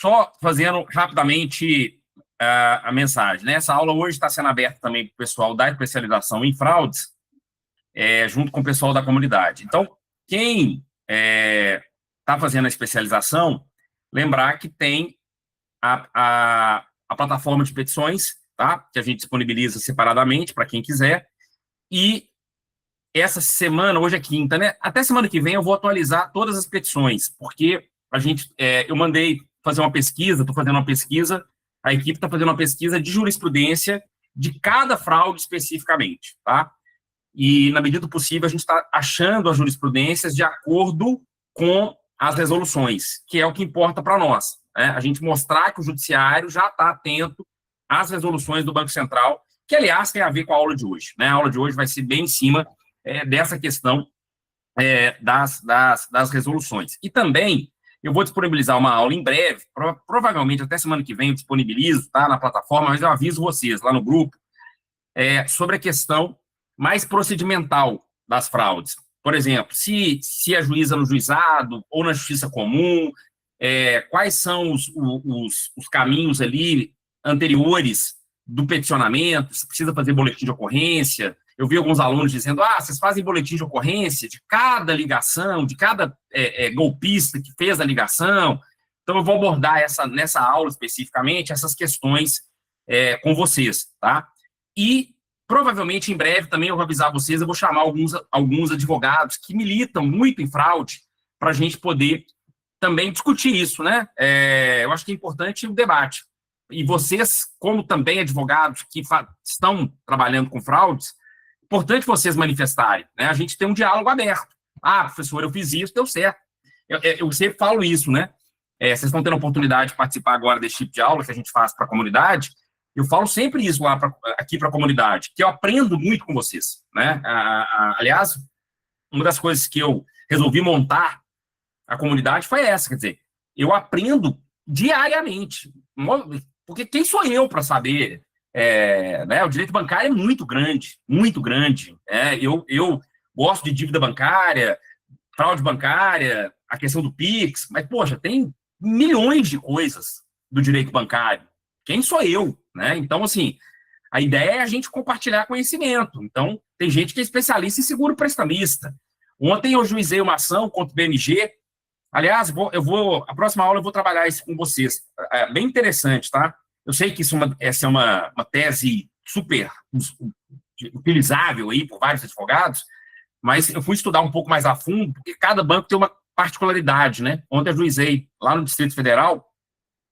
Só fazendo rapidamente a mensagem, né? Essa aula hoje está sendo aberta também para o pessoal da especialização em fraudes, junto com o pessoal da comunidade. Então, quem está fazendo a especialização, lembrar que tem a plataforma de petições, tá? Que a gente disponibiliza separadamente para quem quiser. E essa semana, hoje é quinta, né? Até semana que vem eu vou atualizar todas as petições, porque eu mandei fazer uma pesquisa, estou fazendo uma pesquisa, a equipe está fazendo uma pesquisa de jurisprudência de cada fraude especificamente, tá? E, na medida do possível, a gente está achando as jurisprudências de acordo com as resoluções, que é o que importa para nós, né? A gente mostrar que o judiciário já está atento às resoluções do Banco Central, que, aliás, tem a ver com a aula de hoje, né? A aula de hoje vai ser bem em cima dessa questão das resoluções. E também eu vou disponibilizar uma aula em breve, provavelmente até semana que vem eu disponibilizo, tá, na plataforma, mas eu aviso vocês lá no grupo, sobre a questão mais procedimental das fraudes. Por exemplo, se a juíza no juizado ou na justiça comum, quais são os caminhos ali anteriores do peticionamento, se precisa fazer boletim de ocorrência. Eu vi alguns alunos dizendo, vocês fazem boletim de ocorrência de cada ligação, de cada golpista que fez a ligação. Então, eu vou abordar nessa aula especificamente essas questões com vocês, tá? E, provavelmente, em breve, também eu vou avisar vocês, eu vou chamar alguns advogados que militam muito em fraude para a gente poder também discutir isso, né? Eu acho que é importante o debate. E vocês, como também advogados que estão trabalhando com fraudes, importante vocês manifestarem, né? A gente tem um diálogo aberto. Professor, eu fiz isso, deu certo. Eu sempre falo isso, né? Vocês estão tendo a oportunidade de participar agora desse tipo de aula que a gente faz para a comunidade. Eu falo sempre isso aqui para a comunidade, que eu aprendo muito com vocês, né? Aliás, uma das coisas que eu resolvi montar a comunidade foi essa, quer dizer, eu aprendo diariamente, porque quem sou eu para saber? Né, o direito bancário é muito grande, muito grande. Eu gosto de dívida bancária, fraude bancária, a questão do PIX, mas, poxa, tem milhões de coisas do direito bancário. Quem sou eu? Né? Então, assim, a ideia é a gente compartilhar conhecimento. Então, tem gente que é especialista em seguro prestamista. Ontem eu juizei uma ação contra o BMG. Aliás, a próxima aula eu vou trabalhar isso com vocês. Bem interessante, tá? Eu sei que essa é uma tese super utilizável aí por vários advogados, mas eu fui estudar um pouco mais a fundo, porque cada banco tem uma particularidade, né? Ontem eu juizei, lá no Distrito Federal,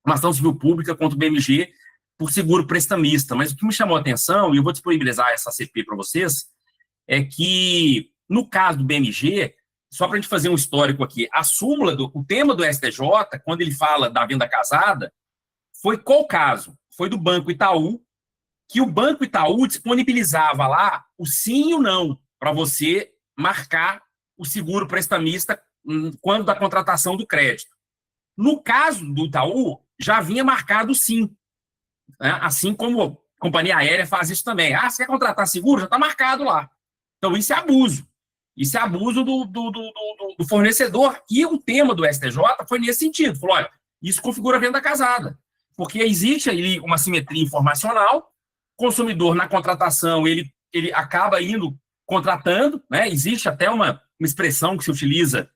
uma ação civil pública contra o BMG por seguro prestamista. Mas o que me chamou a atenção, e eu vou disponibilizar essa CP para vocês, é que, no caso do BMG, só para a gente fazer um histórico aqui, o tema do STJ, quando ele fala da venda casada, foi qual caso? Foi do Banco Itaú, que o Banco Itaú disponibilizava lá o sim e o não, para você marcar o seguro prestamista quando da contratação do crédito. No caso do Itaú, já vinha marcado o sim, né? Assim como a companhia aérea faz isso também. Você quer contratar seguro? Já está marcado lá. Então, isso é abuso. Isso é abuso do fornecedor. E o tema do STJ foi nesse sentido. Falou, olha, isso configura venda casada. Porque existe ali uma simetria informacional, o consumidor, na contratação, ele acaba contratando, né? Existe até uma expressão que se utiliza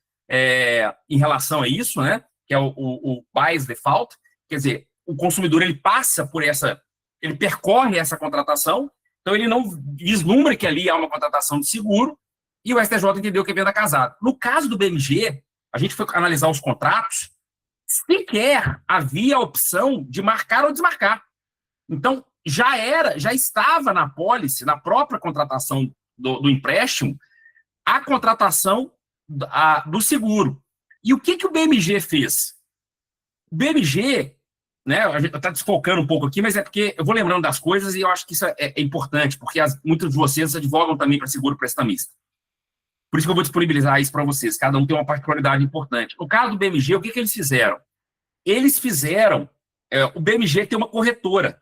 em relação a isso, né? Que é o bias default, quer dizer, o consumidor ele percorre essa contratação, então ele não vislumbra que ali há uma contratação de seguro, e o STJ entendeu que é venda casada. No caso do BMG, a gente foi analisar os contratos, sequer havia a opção de marcar ou desmarcar. Então, já estava na pólice, na própria contratação do empréstimo, a contratação do seguro. E o que o BMG fez? O BMG, né, a gente está desfocando um pouco aqui, mas é porque eu vou lembrando das coisas e eu acho que isso é importante, porque muitos de vocês advogam também para seguro prestamista. Por isso que eu vou disponibilizar isso para vocês. Cada um tem uma particularidade importante. No caso do BMG, o que eles fizeram? Eles fizeram... o BMG tem uma corretora,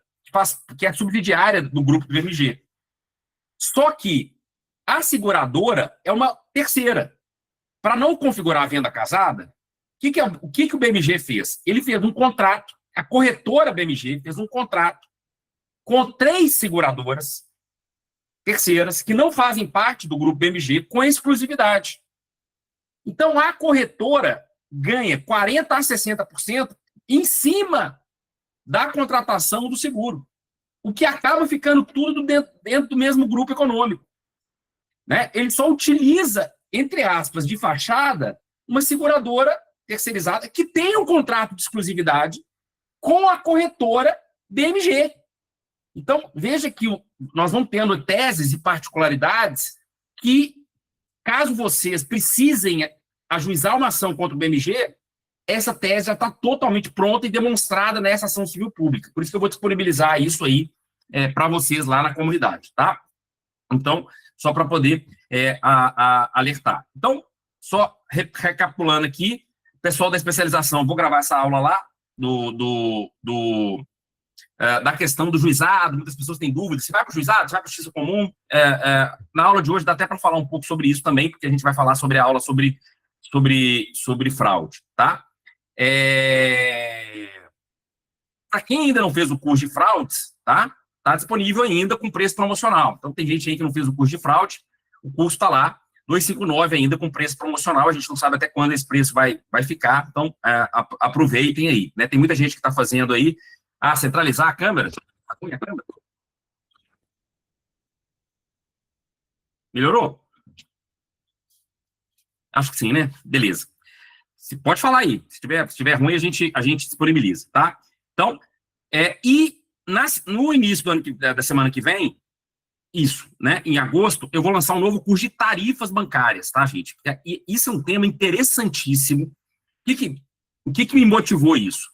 que é subsidiária do grupo do BMG. Só que a seguradora é uma terceira. Para não configurar a venda casada, o que o BMG fez? Ele fez um contrato, a corretora BMG fez um contrato com 3 seguradoras terceiras que não fazem parte do grupo BMG com exclusividade. Então, a corretora ganha 40% a 60% em cima da contratação do seguro, o que acaba ficando tudo dentro do mesmo grupo econômico. Né? Ele só utiliza, entre aspas, de fachada, uma seguradora terceirizada que tem um contrato de exclusividade com a corretora BMG. Então, veja que nós vamos tendo teses e particularidades que, caso vocês precisem ajuizar uma ação contra o BMG, essa tese já está totalmente pronta e demonstrada nessa ação civil pública. Por isso que eu vou disponibilizar isso aí para vocês lá na comunidade, tá? Então, só para poder alertar. Então, só recapitulando aqui, pessoal da especialização, vou gravar essa aula lá da questão do juizado. Muitas pessoas têm dúvidas, se vai para o juizado, se vai para a justiça comum. Na aula de hoje dá até para falar um pouco sobre isso também, porque a gente vai falar sobre a aula sobre fraude, tá? Para quem ainda não fez o curso de fraudes, tá? Está disponível ainda com preço promocional. Então, tem gente aí que não fez o curso de fraude, o curso está lá, 259 ainda com preço promocional, a gente não sabe até quando esse preço vai ficar, então aproveitem aí, né? Tem muita gente que está fazendo aí, centralizar a câmera. Melhorou? Acho que sim, né? Beleza. Pode falar aí, se tiver ruim, a gente disponibiliza, tá? Então, no início da semana que vem, isso, né? Em agosto, eu vou lançar um novo curso de tarifas bancárias, tá, gente? E isso é um tema interessantíssimo. O que me motivou isso?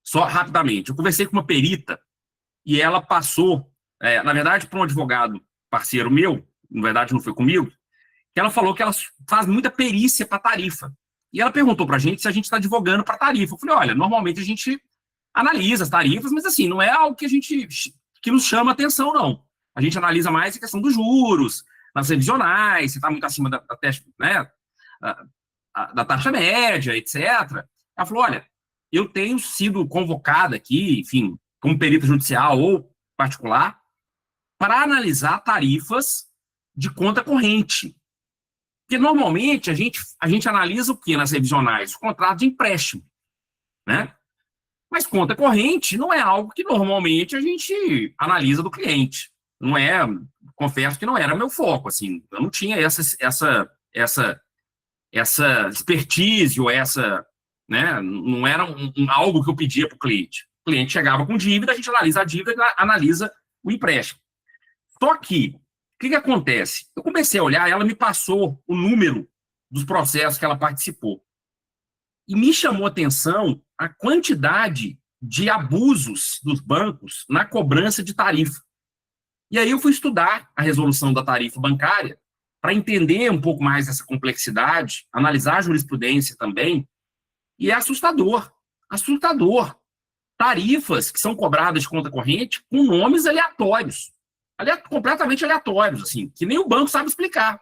Só rapidamente, eu conversei com uma perita e ela passou, na verdade, para um advogado parceiro meu, na verdade não foi comigo, que ela falou que ela faz muita perícia para tarifa. E ela perguntou para a gente se a gente está advogando para tarifa. Eu falei, olha, normalmente a gente analisa as tarifas, mas assim, não é algo que nos chama atenção, não. A gente analisa mais a questão dos juros, nas revisionais, se está muito acima da taxa média, etc. Ela falou, olha, eu tenho sido convocada aqui, enfim, como perito judicial ou particular, para analisar tarifas de conta corrente. Porque, normalmente, a gente analisa o quê nas revisionais? O contrato de empréstimo, né? Mas conta corrente não é algo que, normalmente, a gente analisa do cliente. Não é, confesso que não era meu foco, assim, eu não tinha essa expertise ou né, não era algo que eu pedia para o cliente. O cliente chegava com dívida, a gente analisa a dívida, analisa o empréstimo. Só que, o que acontece? Eu comecei a olhar, ela me passou o número dos processos que ela participou. E me chamou a atenção a quantidade de abusos dos bancos na cobrança de tarifa. E aí eu fui estudar a resolução da tarifa bancária para entender um pouco mais essa complexidade, analisar a jurisprudência também, e é assustador. Tarifas que são cobradas de conta corrente com nomes aleatórios, completamente aleatórios, assim, que nem o banco sabe explicar.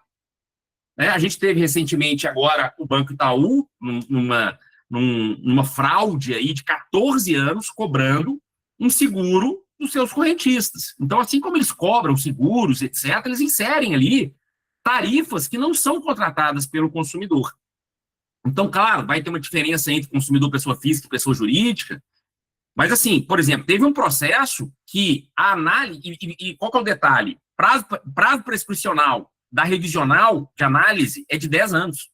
A gente teve recentemente agora o Banco Itaú, numa fraude aí de 14 anos, cobrando um seguro dos seus correntistas. Então, assim como eles cobram seguros, etc., eles inserem ali tarifas que não são contratadas pelo consumidor. Então, claro, vai ter uma diferença entre consumidor, pessoa física e pessoa jurídica, mas, assim, por exemplo, teve um processo que a análise, e qual que é o detalhe? Prazo prescricional da revisional de análise é de 10 anos.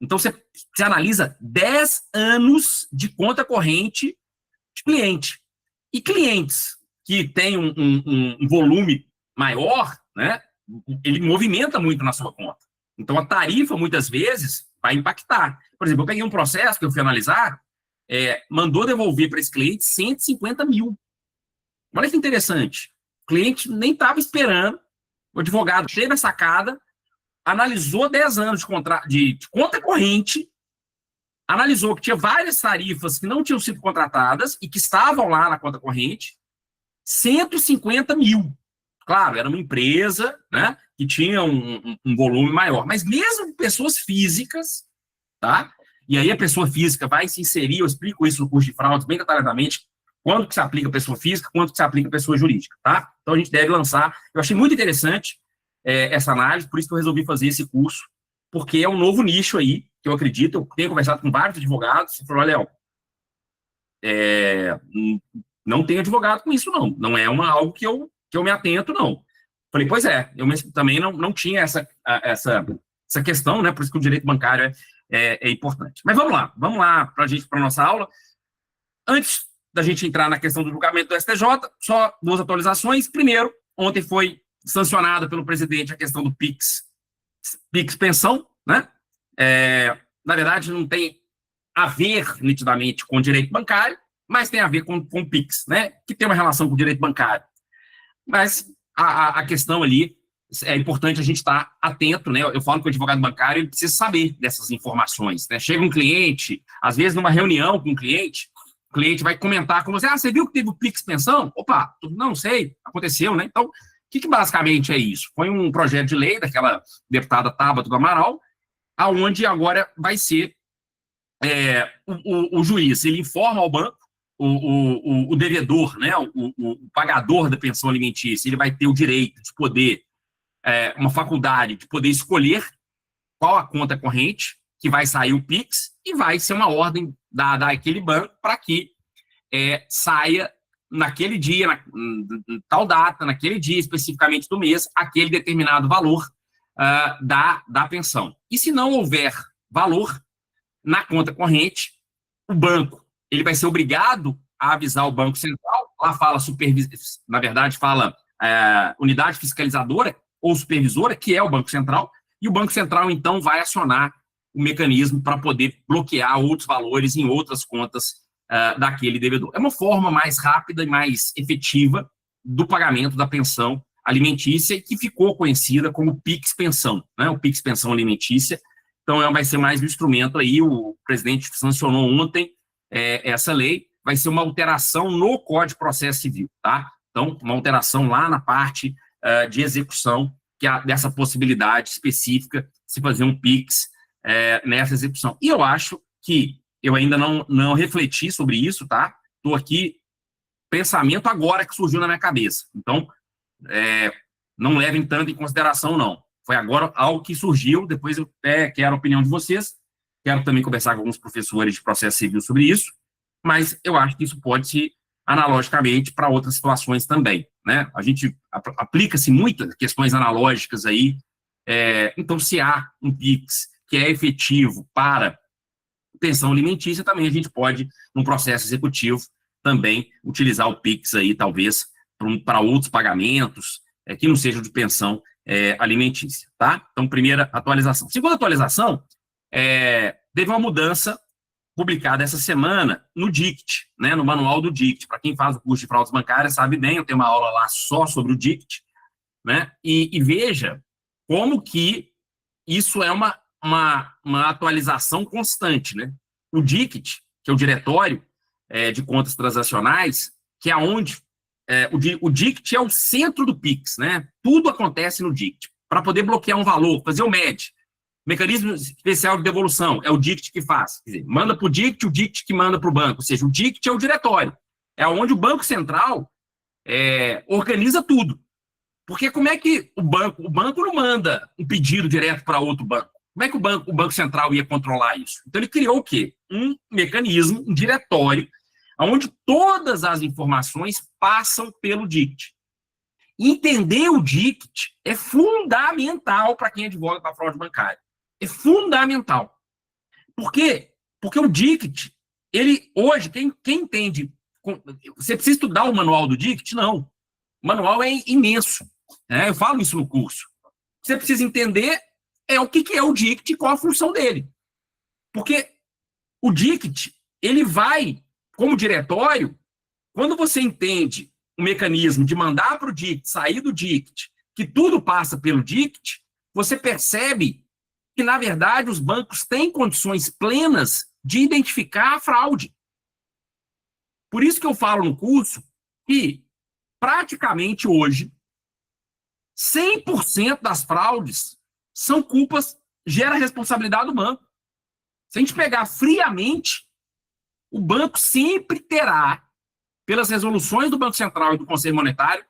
Então, você analisa 10 anos de conta corrente de cliente. E clientes que têm um volume maior, né, ele movimenta muito na sua conta. Então, a tarifa, muitas vezes, vai impactar. Por exemplo, eu peguei um processo que eu fui analisar, mandou devolver para esse cliente 150 mil. Olha que interessante. O cliente nem estava esperando, o advogado teve a sacada, analisou 10 anos de conta corrente, analisou que tinha várias tarifas que não tinham sido contratadas e que estavam lá na conta corrente, 150 mil. Claro, era uma empresa, né, que tinha um volume maior, mas mesmo pessoas físicas, tá? e aí a pessoa física vai se inserir, eu explico isso no curso de fraudes bem detalhadamente, quando que se aplica a pessoa física, quando que se aplica a pessoa jurídica, tá? Então a gente deve lançar, eu achei muito interessante essa análise, por isso que eu resolvi fazer esse curso, porque é um novo nicho aí, que eu acredito, eu tenho conversado com vários advogados, e falou, olha, Léo, não tenho advogado com isso, não. Não é algo que eu me atento, não. Falei, pois é, eu também não tinha essa questão, né? Por isso que o direito bancário é importante. Mas vamos lá para a nossa aula. Antes da gente entrar na questão do julgamento do STJ, só 2 atualizações. Primeiro, ontem foi sancionada pelo presidente a questão do PIX pensão, né? Na verdade, não tem a ver nitidamente com o direito bancário, mas tem a ver com o PIX, né? Que tem uma relação com o direito bancário. Mas a questão ali é importante a gente estar atento, né? Eu falo que o advogado bancário ele precisa saber dessas informações, né? Chega um cliente, às vezes numa reunião com um cliente, o cliente vai comentar com você, você viu que teve o PIX pensão? Opa, não sei, aconteceu, né? Então, o que basicamente é isso? Foi um projeto de lei daquela deputada Tabata do Amaral, aonde agora vai ser o juiz, ele informa ao banco, o devedor, né, o pagador da pensão alimentícia, ele vai ter o direito de poder, uma faculdade de poder escolher qual a conta corrente que vai sair o PIX e vai ser uma ordem dada àquele banco para que saia naquele dia, tal data, naquele dia especificamente do mês, aquele determinado valor da pensão. E se não houver valor na conta corrente, o banco ele vai ser obrigado a avisar o Banco Central, lá fala na verdade fala unidade fiscalizadora ou supervisora, que é o Banco Central, e o Banco Central então vai acionar o mecanismo para poder bloquear outros valores em outras contas daquele devedor. É uma forma mais rápida e mais efetiva do pagamento da pensão alimentícia, que ficou conhecida como PIX Pensão, né? O PIX Pensão Alimentícia. Então, vai ser mais um instrumento aí, o presidente sancionou ontem essa lei, vai ser uma alteração no Código de Processo Civil, tá? Então, uma alteração lá na parte de execução, que é dessa possibilidade específica de se fazer um PIX nessa execução. E eu acho que eu ainda não refleti sobre isso, tá? Estou aqui, pensamento agora que surgiu na minha cabeça. Então, não levem tanto em consideração, não. Foi agora algo que surgiu, depois eu quero a opinião de vocês, quero também conversar com alguns professores de processo civil sobre isso, mas eu acho que isso pode ser analogicamente para outras situações também, né? A gente aplica-se muitas questões analógicas aí, então se há um PIX que é efetivo para pensão alimentícia, também a gente pode, num processo executivo, também utilizar o PIX aí, talvez, para outros pagamentos, que não sejam de pensão alimentícia, tá? Então, primeira atualização. Segunda atualização, teve uma mudança publicada essa semana no DICT, né, no manual do DICT. Para quem faz o curso de fraudes bancárias, sabe bem, eu tenho uma aula lá só sobre o DICT, né, e veja como que isso é uma atualização constante, né? O DICT, que é o Diretório de Contas Transacionais, que é onde o DICT é o centro do PIX, né? Tudo acontece no DICT. Para poder bloquear um valor, fazer o MED, mecanismo especial de devolução, é o DICT que faz. Quer dizer, manda para o DICT que manda para o banco. Ou seja, o DICT é o diretório. É onde o Banco Central organiza tudo. Porque como é que o banco não manda um pedido direto para outro banco? Como é que o Banco Central ia controlar isso? Então, ele criou o quê? Um mecanismo, um diretório, onde todas as informações passam pelo DICT. Entender o DICT é fundamental para quem advoga para fraude bancária. É fundamental. Por quê? Porque o DICT, ele hoje, quem entende, você precisa estudar o manual do DICT? Não. O manual é imenso. Eu falo isso no curso. Você precisa entender o que é o DICT e qual a função dele. Porque o DICT, ele vai, como diretório, quando você entende o mecanismo de mandar para o DICT, sair do DICT, que tudo passa pelo DICT, você percebe que, na verdade, os bancos têm condições plenas de identificar a fraude. Por isso que eu falo no curso que, praticamente hoje, 100% das fraudes são gera responsabilidade do banco. Se a gente pegar friamente, o banco sempre terá, pelas resoluções do Banco Central e do Conselho Monetário,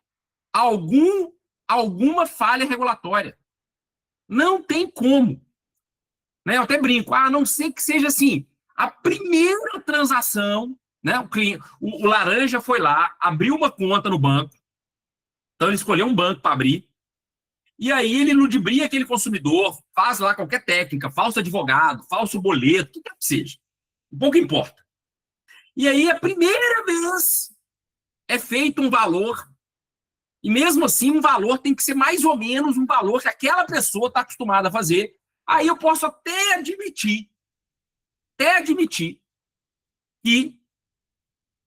alguma falha regulatória. Não tem como. Né? Eu até brinco, a não ser que seja assim, a primeira transação, né? O laranja foi lá, abriu uma conta no banco, então ele escolheu um banco para abrir, e aí ele ludibria aquele consumidor, faz lá qualquer técnica, falso advogado, falso boleto, o que quer que seja. Pouco importa. E aí, a primeira vez é feito um valor, e mesmo assim, um valor tem que ser mais ou menos um valor que aquela pessoa está acostumada a fazer. Aí eu posso até admitir que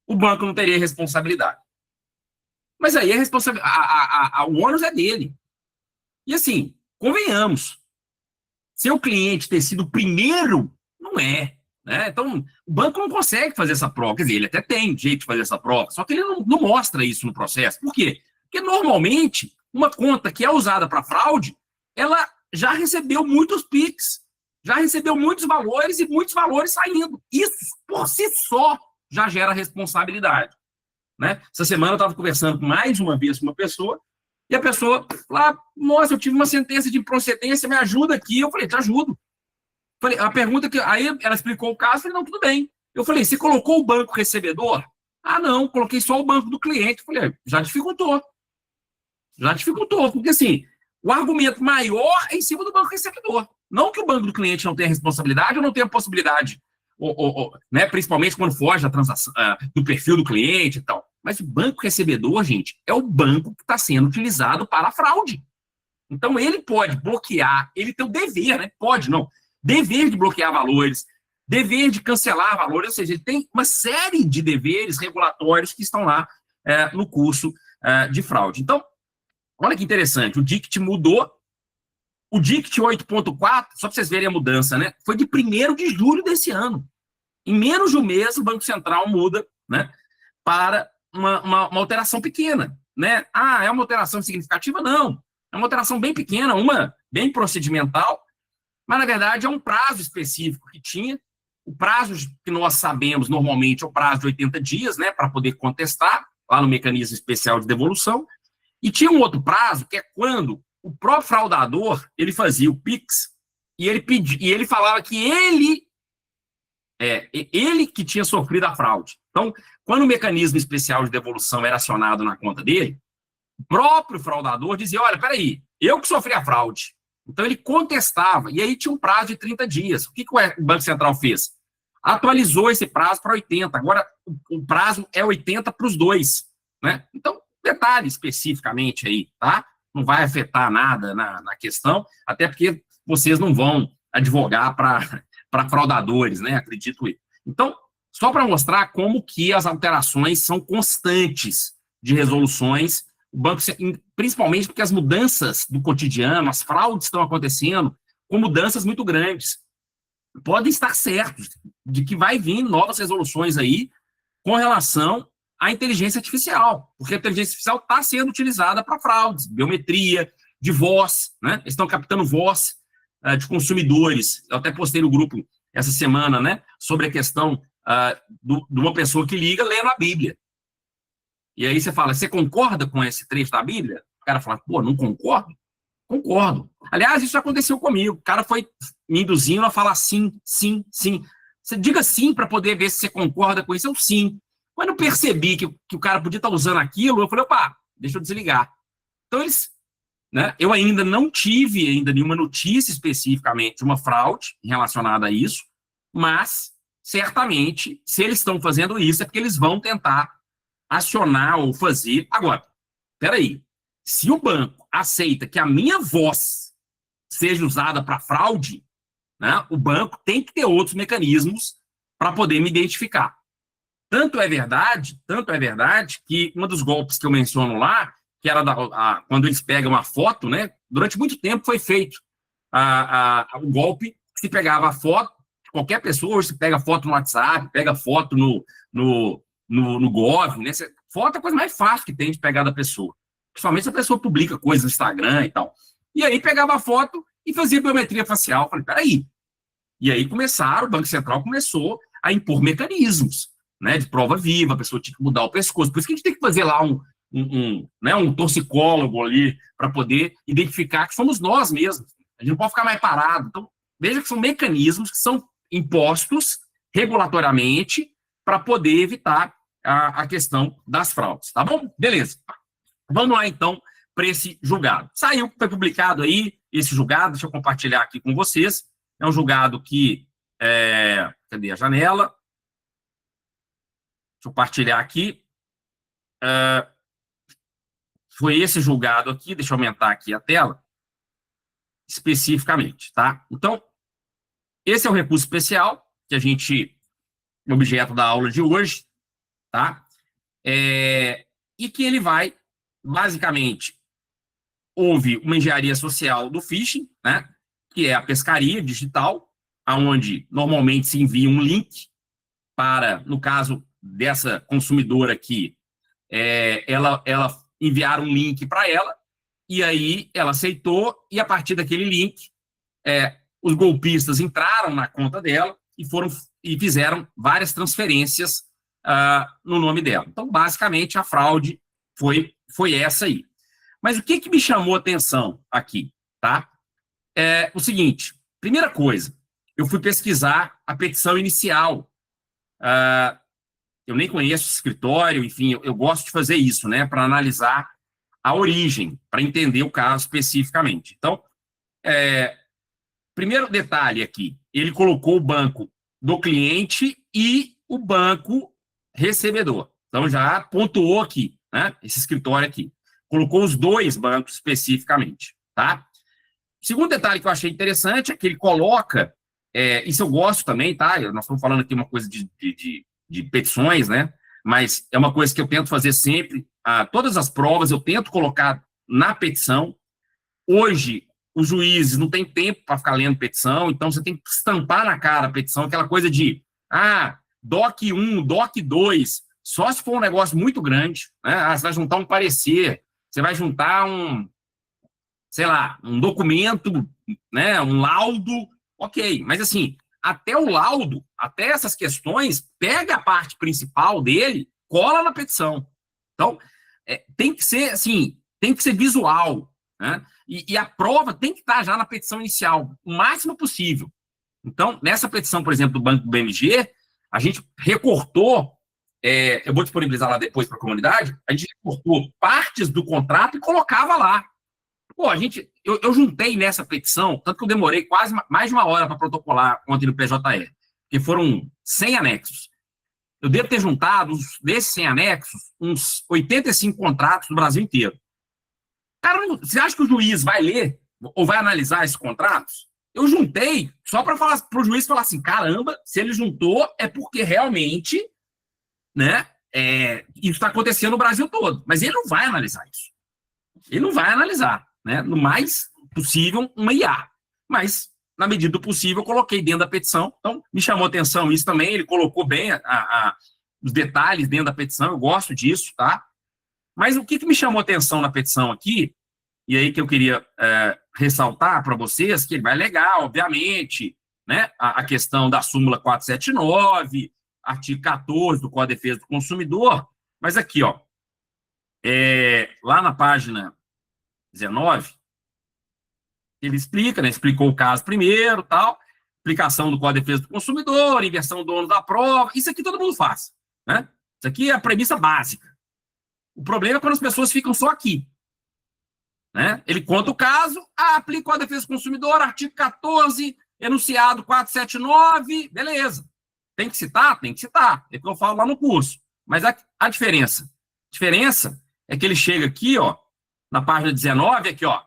o banco não teria responsabilidade. Mas aí o ônus é dele. E assim, convenhamos, seu cliente ter sido o primeiro, não é. Né? Então, o banco não consegue fazer essa prova. Quer dizer, ele até tem jeito de fazer essa prova, só que ele não mostra isso no processo. Por quê? Porque, normalmente, uma conta que é usada para fraude, ela já recebeu muitos PIX, já recebeu muitos valores e muitos valores saindo. Isso, por si só, já gera responsabilidade. Né? Essa semana eu estava conversando mais uma vez com uma pessoa, e a pessoa lá, nossa, eu tive uma sentença de improcedência, me ajuda aqui. Eu falei, te ajudo. Falei, a pergunta que. Aí ela explicou o caso, eu falei, não, tudo bem. Eu falei, você colocou o banco recebedor? Ah, não, coloquei só o banco do cliente. Eu falei, já dificultou. Já dificultou, porque assim, o argumento maior é em cima do banco recebedor. Não que o banco do cliente não tenha responsabilidade ou não tenha possibilidade, né, principalmente quando foge da transação, do perfil do cliente e tal. Mas o banco recebedor, gente, é o banco que está sendo utilizado para a fraude. Então, ele pode bloquear, ele tem o dever, né? Pode, não. Dever de bloquear valores, dever de cancelar valores, ou seja, ele tem uma série de deveres regulatórios que estão lá no curso de fraude. Então, olha que interessante, o DICT mudou, o DICT 8.4, só para vocês verem a mudança, né? Foi de 1º de julho desse ano. Em menos de um mês, o Banco Central muda, né, para uma alteração pequena, né? Ah, é uma alteração significativa? Não. É uma alteração bem pequena, uma bem procedimental, mas, na verdade, é um prazo específico que tinha. O prazo que nós sabemos, normalmente, é o prazo de 80 dias, né, para poder contestar, lá no mecanismo especial de devolução. E tinha um outro prazo, que é quando o próprio fraudador, ele fazia o PIX, e ele falava que ele que tinha sofrido a fraude. Então, quando o mecanismo especial de devolução era acionado na conta dele, o próprio fraudador dizia, olha, peraí, eu que sofri a fraude. Então, ele contestava, e aí tinha um prazo de 30 dias. O que o Banco Central fez? Atualizou esse prazo para 80. Agora, o prazo é 80 para os dois. Né? Então, detalhe especificamente aí, tá? Não vai afetar nada na questão, até porque vocês não vão advogar para fraudadores, né? Acredito eu. Então, só para mostrar como que as alterações são constantes de resoluções, o banco, principalmente porque as mudanças do cotidiano, as fraudes estão acontecendo com mudanças muito grandes. Podem estar certos de que vai vir novas resoluções aí com relação à inteligência artificial, porque a inteligência artificial está sendo utilizada para fraudes, biometria, de voz, né? Eles estão captando voz de consumidores. Eu até postei no grupo essa semana, né, sobre a questão de uma pessoa que liga lendo a Bíblia. E aí você fala, você concorda com esse trecho da Bíblia? O cara fala, pô, não concordo? Concordo. Aliás, isso aconteceu comigo. O cara foi me induzindo a falar sim, sim, sim. Você diga sim para poder ver se você concorda com isso. Eu sim. Quando eu percebi que o cara podia estar usando aquilo, eu falei, opa, deixa eu desligar. Então, né, eu ainda não tive nenhuma notícia especificamente de uma fraude relacionada a isso, mas, certamente, se eles estão fazendo isso, é porque eles vão tentar acionar ou fazer. Agora, peraí, se o banco aceita que a minha voz seja usada para fraude, né, o banco tem que ter outros mecanismos para poder me identificar. Tanto é verdade que um dos golpes que eu menciono lá, que era quando eles pegam uma foto, né, durante muito tempo foi feito o golpe que se pegava a foto, qualquer pessoa hoje se pega foto no WhatsApp, pega foto no Gov, né, foto é a coisa mais fácil que tem de pegar da pessoa. Principalmente se a pessoa publica coisas no Instagram e tal. E aí pegava a foto e fazia biometria facial. Falei, peraí, E aí o Banco Central começou a impor mecanismos, né, de prova viva, a pessoa tinha que mudar o pescoço. Por isso que a gente tem que fazer lá um toxicólogo ali para poder identificar que somos nós mesmos. A gente não pode ficar mais parado. Então, veja que são mecanismos que são impostos regulatoriamente para poder evitar a questão das fraudes, tá bom? Beleza. Vamos lá, então, para esse julgado. Foi publicado aí esse julgado, deixa eu compartilhar aqui com vocês. É um julgado que... cadê a janela? Deixa eu compartilhar aqui. Foi esse julgado aqui, deixa eu aumentar aqui a tela, especificamente, tá? Então, esse é o recurso especial, que a gente... objeto da aula de hoje, tá? E que ele vai, basicamente, houve uma engenharia social do phishing, né? Que é a pescaria digital, onde normalmente se envia um link para, no caso dessa consumidora aqui, ela enviar um link para ela, e aí ela aceitou, e a partir daquele link, os golpistas entraram na conta dela e fizeram várias transferências no nome dela. Então, basicamente, a fraude foi essa aí. Mas o que me chamou a atenção aqui, tá? É o seguinte, primeira coisa, eu fui pesquisar a petição inicial. Eu nem conheço o escritório, enfim, eu gosto de fazer isso, né, para analisar a origem, para entender o caso especificamente. Então, primeiro detalhe aqui, ele colocou o banco do cliente e o banco recebedor. Então, já pontuou aqui, né, esse escritório aqui. Colocou os dois bancos especificamente, tá? O segundo detalhe que eu achei interessante é que ele coloca, isso eu gosto também, tá? Nós estamos falando aqui uma coisa de petições, né? Mas é uma coisa que eu tento fazer sempre. Todas as provas eu tento colocar na petição. Hoje, os juízes não têm tempo para ficar lendo petição, então você tem que estampar na cara a petição, aquela coisa de, DOC 1, DOC 2, só se for um negócio muito grande, né? Você vai juntar um parecer, você vai juntar sei lá, um documento, né? Um laudo, ok, mas assim, até o laudo, até essas questões, pega a parte principal dele, cola na petição. Então, tem que ser, assim, tem que ser visual, né? E a prova tem que estar já na petição inicial, o máximo possível. Então, nessa petição, por exemplo, do Banco do BMG, a gente recortou, eu vou disponibilizar lá depois para a comunidade, a gente recortou partes do contrato e colocava lá. Pô, eu juntei nessa petição, tanto que eu demorei quase mais de uma hora para protocolar ontem no PJE, porque foram 100 anexos. Eu devo ter juntado, desses 100 anexos, uns 85 contratos do Brasil inteiro. Cara, você acha que o juiz vai ler ou vai analisar esses contratos? Eu juntei só para o juiz falar assim, caramba, se ele juntou é porque realmente, né, isso está acontecendo no Brasil todo. Mas ele não vai analisar isso. Ele não vai analisar, né? No mais possível, uma IA. Mas, na medida do possível, eu coloquei dentro da petição. Então, me chamou a atenção isso também. Ele colocou bem os detalhes dentro da petição. Eu gosto disso, tá? Mas o que me chamou a atenção na petição aqui, e aí que eu queria ressaltar para vocês, que ele vai alegar, obviamente, né, a questão da súmula 479, artigo 14 do Código de Defesa do Consumidor, mas aqui, ó, lá na página 19, ele explica, né, explicou o caso primeiro, tal, aplicação do Código de Defesa do Consumidor, inversão do ônus da prova, isso aqui todo mundo faz, né? Isso aqui é a premissa básica. O problema é quando as pessoas ficam só aqui, né? Ele conta o caso, aplica o Código de Defesa do Consumidor, artigo 14, enunciado 479, beleza. Tem que citar? Tem que citar. É o que eu falo lá no curso. Mas a diferença? A diferença é que ele chega aqui, ó, na página 19, aqui, ó,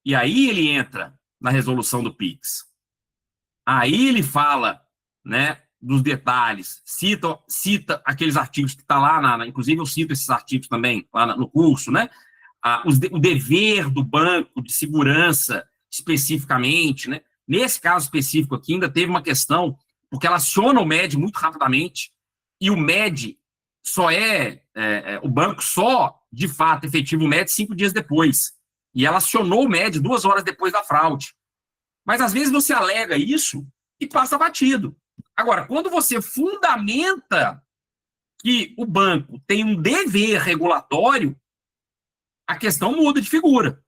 e aí ele entra na resolução do PIX. Aí ele fala, né, dos detalhes, cita aqueles artigos que está lá, inclusive eu cito esses artigos também lá no curso, né, o dever do banco de segurança especificamente, né, nesse caso específico aqui ainda teve uma questão, porque ela aciona o MED muito rapidamente, e o MED só o banco só, de fato, efetiva o MED 5 dias depois, e ela acionou o MED 2 horas depois da fraude. Mas, às vezes, você alega isso, e passa batido. Agora, quando você fundamenta que o banco tem um dever regulatório, a questão muda de figura.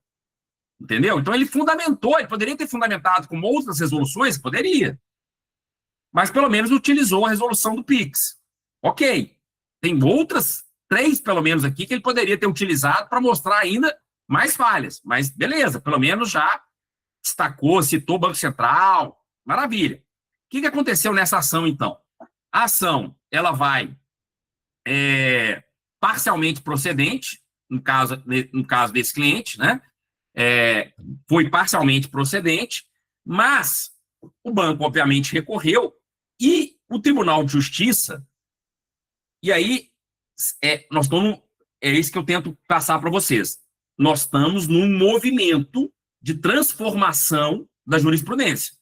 Entendeu? Então, ele fundamentou, ele poderia ter fundamentado com outras resoluções, poderia. Mas, pelo menos, utilizou a resolução do PIX. Ok. Tem outras 3, pelo menos, aqui, que ele poderia ter utilizado para mostrar ainda mais falhas. Mas, beleza, pelo menos já destacou, citou o Banco Central. Maravilha. O que aconteceu nessa ação, então? A ação, ela vai parcialmente procedente, no caso desse cliente, né? Foi parcialmente procedente, mas o banco, obviamente, recorreu e o Tribunal de Justiça, e aí nós estamos, é isso que eu tento passar para vocês, nós estamos num movimento de transformação da jurisprudência.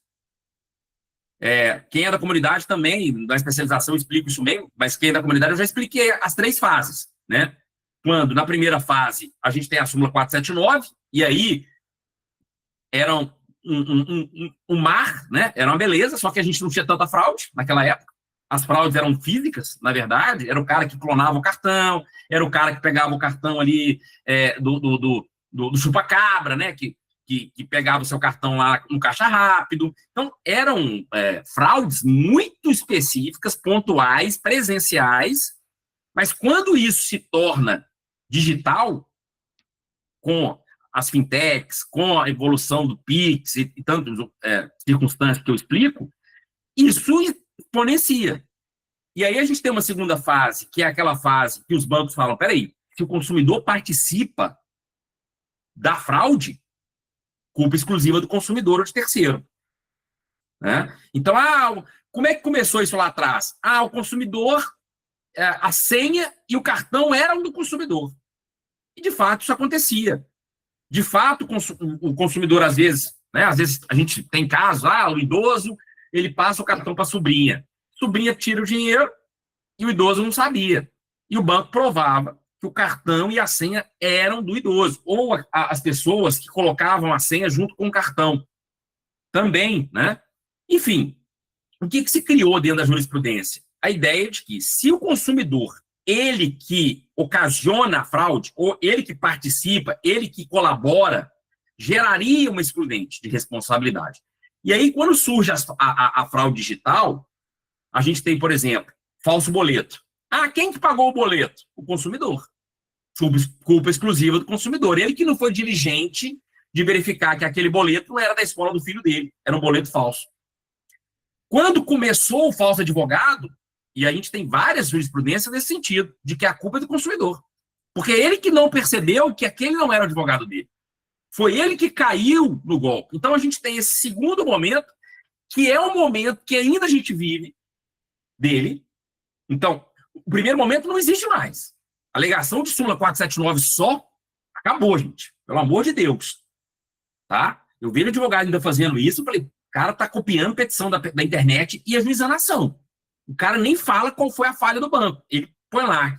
Quem é da comunidade também, da especialização, explico isso mesmo, mas quem é da comunidade, eu já expliquei as 3 fases, né? Quando, na primeira fase, a gente tem a súmula 479, e aí era um mar, né? Era uma beleza, só que a gente não tinha tanta fraude naquela época. As fraudes eram físicas, na verdade, era o cara que clonava o cartão, era o cara que pegava o cartão ali do chupa-cabra, né? Que pegava o seu cartão lá no caixa rápido. Então, eram fraudes muito específicas, pontuais, presenciais, mas quando isso se torna digital, com as fintechs, com a evolução do PIX e tantas circunstâncias que eu explico, isso exponencia. E aí a gente tem uma segunda fase, que é aquela fase que os bancos falam, peraí, se o consumidor participa da fraude, culpa exclusiva do consumidor ou de terceiro. Né? Então, como é que começou isso lá atrás? O consumidor, a senha e o cartão eram do consumidor. E, de fato, isso acontecia. De fato, o consumidor, às vezes a gente tem casos, o idoso, ele passa o cartão para a sobrinha. Sobrinha tira o dinheiro e o idoso não sabia. E o banco provava que o cartão e a senha eram do idoso. Ou as pessoas que colocavam a senha junto com o cartão. Também, né? Enfim, o que se criou dentro da jurisprudência? A ideia de que, se o consumidor, ele que ocasiona a fraude, ou ele que participa, ele que colabora, geraria uma excludente de responsabilidade. E aí, quando surge a fraude digital, a gente tem, por exemplo, falso boleto. Quem que pagou o boleto? O consumidor. Culpa exclusiva do consumidor. Ele que não foi diligente de verificar que aquele boleto não era da escola do filho dele, era um boleto falso. Quando começou o falso advogado, e a gente tem várias jurisprudências nesse sentido, de que a culpa é do consumidor. Porque é ele que não percebeu que aquele não era o advogado dele. Foi ele que caiu no golpe. Então, a gente tem esse segundo momento, que é um momento que ainda a gente vive dele. Então, o primeiro momento não existe mais. A alegação de súmula 479 só acabou, gente. Pelo amor de Deus. Tá? Eu vi o advogado ainda fazendo isso, eu falei, o cara está copiando petição da internet e ajuizando a ação. O cara nem fala qual foi a falha do banco. Ele põe lá.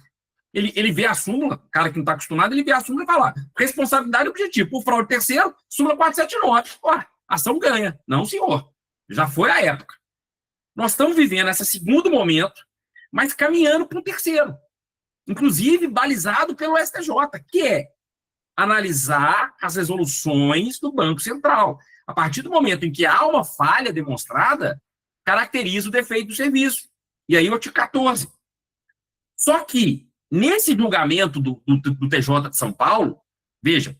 Ele vê a súmula, o cara que não está acostumado, ele vê a súmula e vai lá. Responsabilidade objetivo. Por fraude terceiro, súmula 479. Ação ganha. Não, senhor. Já foi a época. Nós estamos vivendo esse segundo momento, mas caminhando para um terceiro. Inclusive, balizado pelo STJ, que é analisar as resoluções do Banco Central. A partir do momento em que há uma falha demonstrada, caracteriza o defeito do serviço. E aí, o artigo 14. Só que, nesse julgamento do TJ de São Paulo, veja,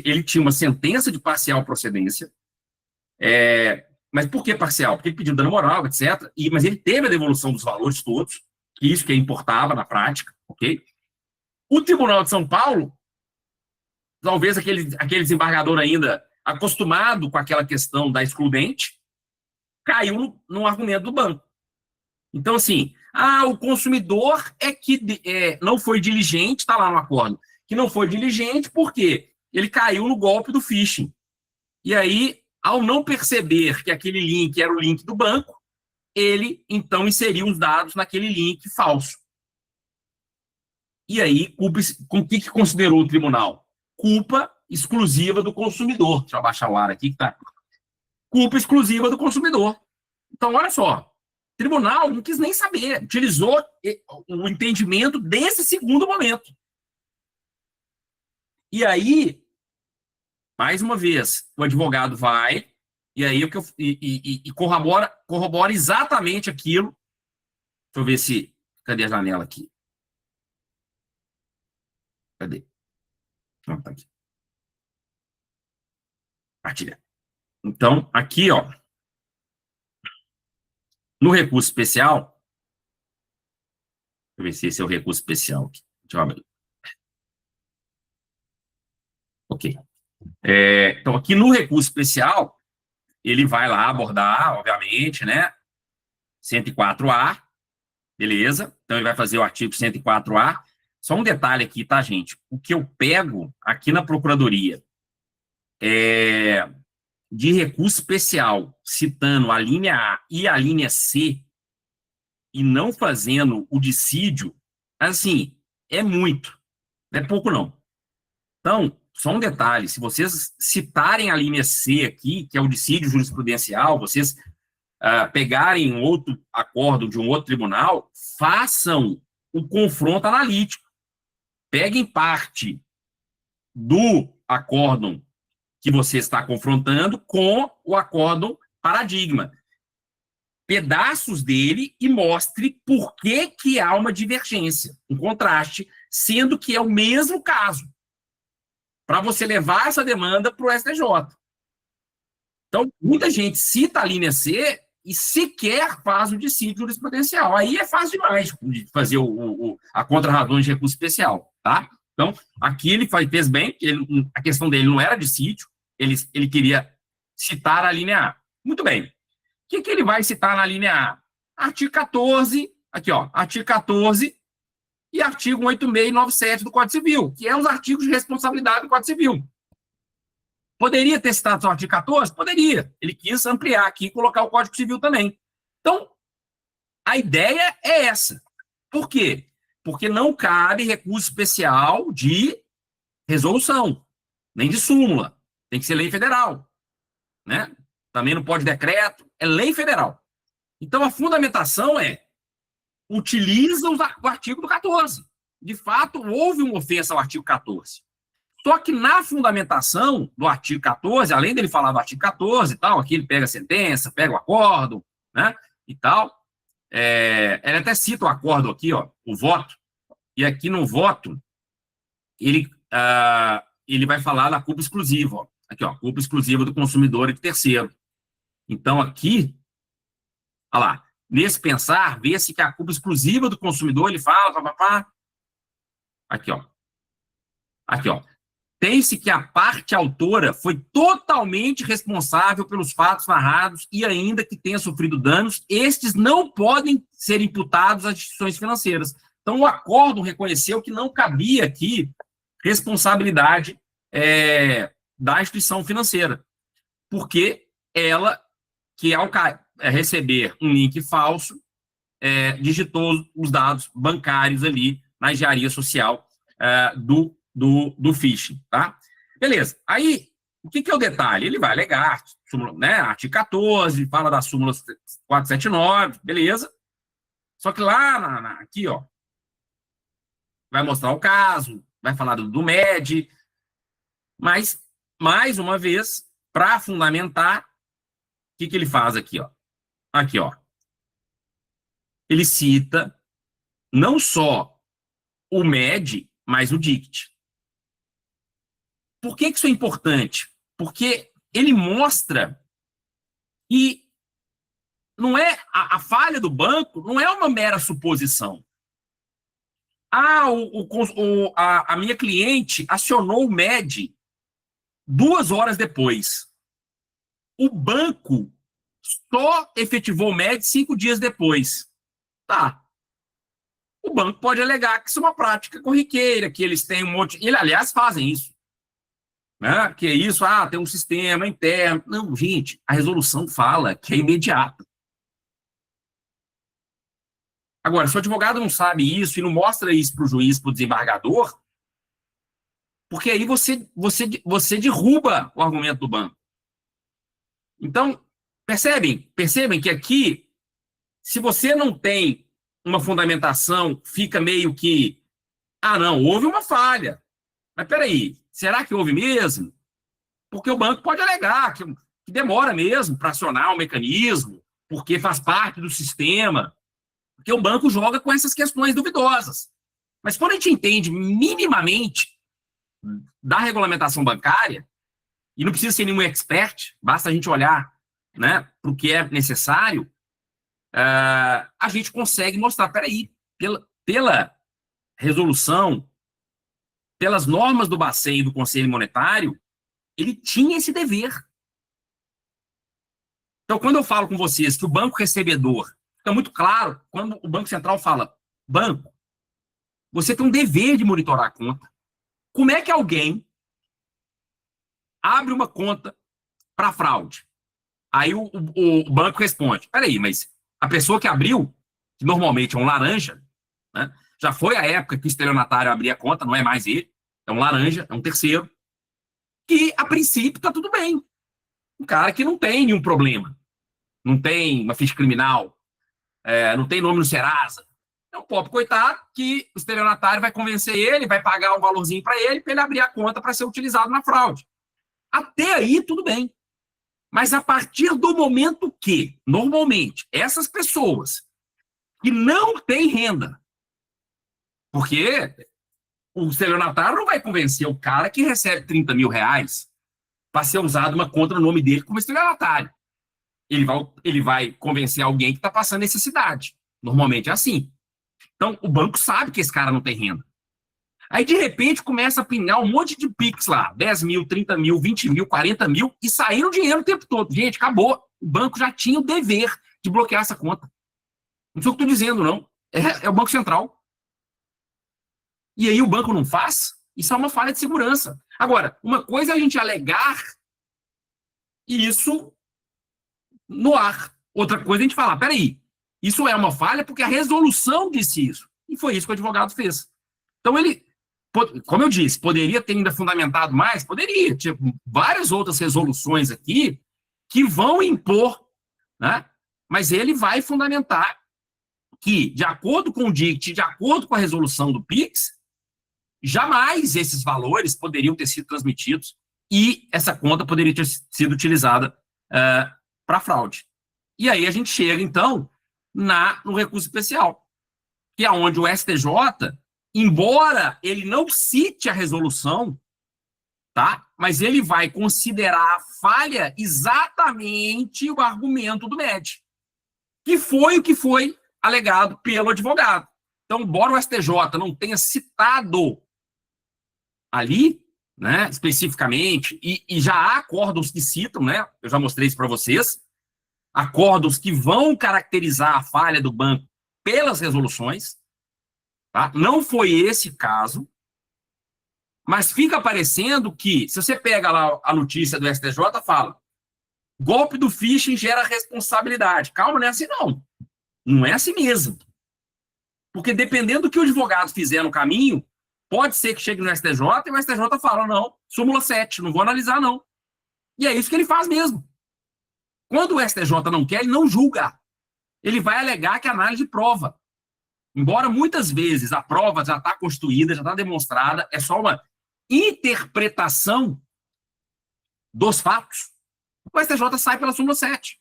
ele tinha uma sentença de parcial procedência, mas por que parcial? Porque ele pediu dano moral, etc. Mas ele teve a devolução dos valores todos, que isso que importava na prática, ok? O Tribunal de São Paulo, talvez aquele desembargador ainda acostumado com aquela questão da excludente, caiu no argumento do banco. Então, assim, o consumidor é que não foi diligente, está lá no acordo, que não foi diligente porque ele caiu no golpe do phishing. E aí, ao não perceber que aquele link era o link do banco, ele, então, inseriu os dados naquele link falso. E aí, o que considerou o tribunal? Culpa exclusiva do consumidor. Deixa eu abaixar o ar aqui, que tá. culpa exclusiva do consumidor. Então, olha só, o tribunal não quis nem saber, utilizou o entendimento desse segundo momento. E aí, mais uma vez, o advogado vai, e aí corrobora exatamente aquilo. Deixa eu ver se... Cadê a janela aqui? Cadê? Não, tá aqui. Partilha. Então, aqui, ó, no recurso especial, deixa eu ver se esse é o recurso especial aqui. Deixa eu abrir. Ok. Então, aqui no recurso especial, ele vai lá abordar, obviamente, né? 104A, beleza? Então, ele vai fazer o artigo 104A. Só um detalhe aqui, tá, gente? O que eu pego aqui na Procuradoria de recurso especial, citando a linha A e a linha C, e não fazendo o dissídio, assim, é muito. Não é pouco, não. Então, só um detalhe, se vocês citarem a linha C aqui, que é o dissídio jurisprudencial, vocês pegarem um outro acordo de um outro tribunal, façam o confronto analítico. Peguem parte do acórdão que você está confrontando com o acórdão paradigma. Pedaços dele e mostre por que há uma divergência, um contraste, sendo que é o mesmo caso, para você levar essa demanda para o STJ. Então, muita gente cita a linha C e sequer faz o dissídio jurisprudencial. Aí é fácil demais de fazer a contra-razão de recurso especial, tá? Então, aqui ele fez bem, a questão dele não era dissídio, ele queria citar a linha A. Muito bem. O que ele vai citar na linha A? Artigo 14, aqui, ó, artigo 14 e artigo 186 e 97 do Código Civil, que é os artigos de responsabilidade do Código Civil. Poderia ter citado só o artigo 14? Poderia. Ele quis ampliar aqui e colocar o Código Civil também. Então, a ideia é essa. Por quê? Porque não cabe recurso especial de resolução, nem de súmula. Tem que ser lei federal, né? Também não pode decreto, é lei federal. Então, a fundamentação utiliza o artigo do 14. De fato, houve uma ofensa ao artigo 14. Só que na fundamentação do artigo 14, além dele falar do artigo 14 e tal, aqui ele pega a sentença, pega o acordo, né, e tal, ele até cita o acordo aqui, ó, o voto, e aqui no voto, ele vai falar da culpa exclusiva, ó, aqui, ó, culpa exclusiva do consumidor e do terceiro. Então, aqui, olha lá, nesse pensar, vê-se que a culpa exclusiva do consumidor, ele fala, papapá, aqui, ó, tem-se que a parte autora foi totalmente responsável pelos fatos narrados e ainda que tenha sofrido danos, estes não podem ser imputados às instituições financeiras. Então, o acórdão reconheceu que não cabia aqui responsabilidade da instituição financeira, porque ela, que ao receber um link falso, digitou os dados bancários ali na engenharia social do phishing, tá? Beleza. Aí, o que é o detalhe? Ele vai alegar, né, artigo 14, fala da súmula 479, beleza. Só que lá, aqui, ó, vai mostrar o caso, vai falar do MED, mas, mais uma vez, para fundamentar, o que ele faz aqui, ó? Aqui, ó. Ele cita não só o MED, mas o DICT. Por que isso é importante? Porque ele mostra que não é a falha do banco não é uma mera suposição. A minha cliente acionou o MED 2 horas depois. O banco só efetivou o MED 5 dias depois. Tá. O banco pode alegar que isso é uma prática corriqueira, que eles têm um monte... Eles, aliás, fazem isso. Né? Que é isso, tem um sistema interno. Não, gente, a resolução fala que é imediato. Agora, se o advogado não sabe isso e não mostra isso para o juiz, para o desembargador, porque aí você derruba o argumento do banco. Então, Percebem que aqui, se você não tem uma fundamentação, fica meio que, não, houve uma falha. Mas peraí, será que houve mesmo? Porque o banco pode alegar que demora mesmo para acionar o mecanismo, porque faz parte do sistema, porque o banco joga com essas questões duvidosas. Mas quando a gente entende minimamente da regulamentação bancária, e não precisa ser nenhum expert, basta a gente olhar, né, para o que é necessário, a gente consegue mostrar, peraí, pela resolução, pelas normas do Bacen e do Conselho Monetário, ele tinha esse dever. Então, quando eu falo com vocês que o banco recebedor, fica muito claro, quando o Banco Central fala, banco, você tem um dever de monitorar a conta. Como é que alguém abre uma conta para fraude? Aí o banco responde, peraí, mas a pessoa que abriu, que normalmente é um laranja, né, já foi a época que o estelionatário abria a conta, não é mais ele, é um laranja, é um terceiro, que a princípio está tudo bem. Um cara que não tem nenhum problema, não tem uma ficha criminal, não tem nome no Serasa. É um pobre coitado que o estelionatário vai convencer ele, vai pagar um valorzinho para ele abrir a conta para ser utilizado na fraude. Até aí, tudo bem. Mas a partir do momento que, normalmente, essas pessoas que não têm renda, porque o estelionatário não vai convencer o cara que recebe 30 mil reais para ser usado uma conta no nome dele como estelionatário. Ele vai convencer alguém que está passando necessidade. Normalmente é assim. Então, o banco sabe que esse cara não tem renda. Aí, de repente, começa a pingar um monte de Pix lá. 10 mil, 30 mil, 20 mil, 40 mil. E saindo dinheiro o tempo todo. Gente, acabou. O banco já tinha o dever de bloquear essa conta. Não sei o que eu estou dizendo, não. É o Banco Central. E aí o banco não faz? Isso é uma falha de segurança. Agora, uma coisa é a gente alegar isso no ar. Outra coisa é a gente falar, peraí, isso é uma falha porque a resolução disse isso. E foi isso que o advogado fez. Então ele, como eu disse, poderia ter ainda fundamentado mais? Poderia. Tinha várias outras resoluções aqui que vão impor, né? Mas ele vai fundamentar que, de acordo com o DICT, de acordo com a resolução do PIX, jamais esses valores poderiam ter sido transmitidos e essa conta poderia ter sido utilizada para fraude. E aí a gente chega, então, no recurso especial, que é onde o STJ, embora ele não cite a resolução, tá? Mas ele vai considerar a falha exatamente o argumento do MED, que foi o que foi alegado pelo advogado. Então, embora o STJ não tenha citado ali, né, especificamente, e já há acordos que citam, né, eu já mostrei isso para vocês, acordos que vão caracterizar a falha do banco pelas resoluções, tá? Não foi esse caso, mas fica parecendo que, se você pega lá a notícia do STJ, fala, golpe do phishing gera responsabilidade. Calma, não é assim não. Não é assim mesmo. Porque dependendo do que o advogado fizer no caminho, pode ser que chegue no STJ e o STJ fala, não, súmula 7, não vou analisar não. E é isso que ele faz mesmo. Quando o STJ não quer, ele não julga. Ele vai alegar que a análise prova. Embora muitas vezes a prova já está constituída, já está demonstrada, é só uma interpretação dos fatos, o STJ sai pela súmula 7.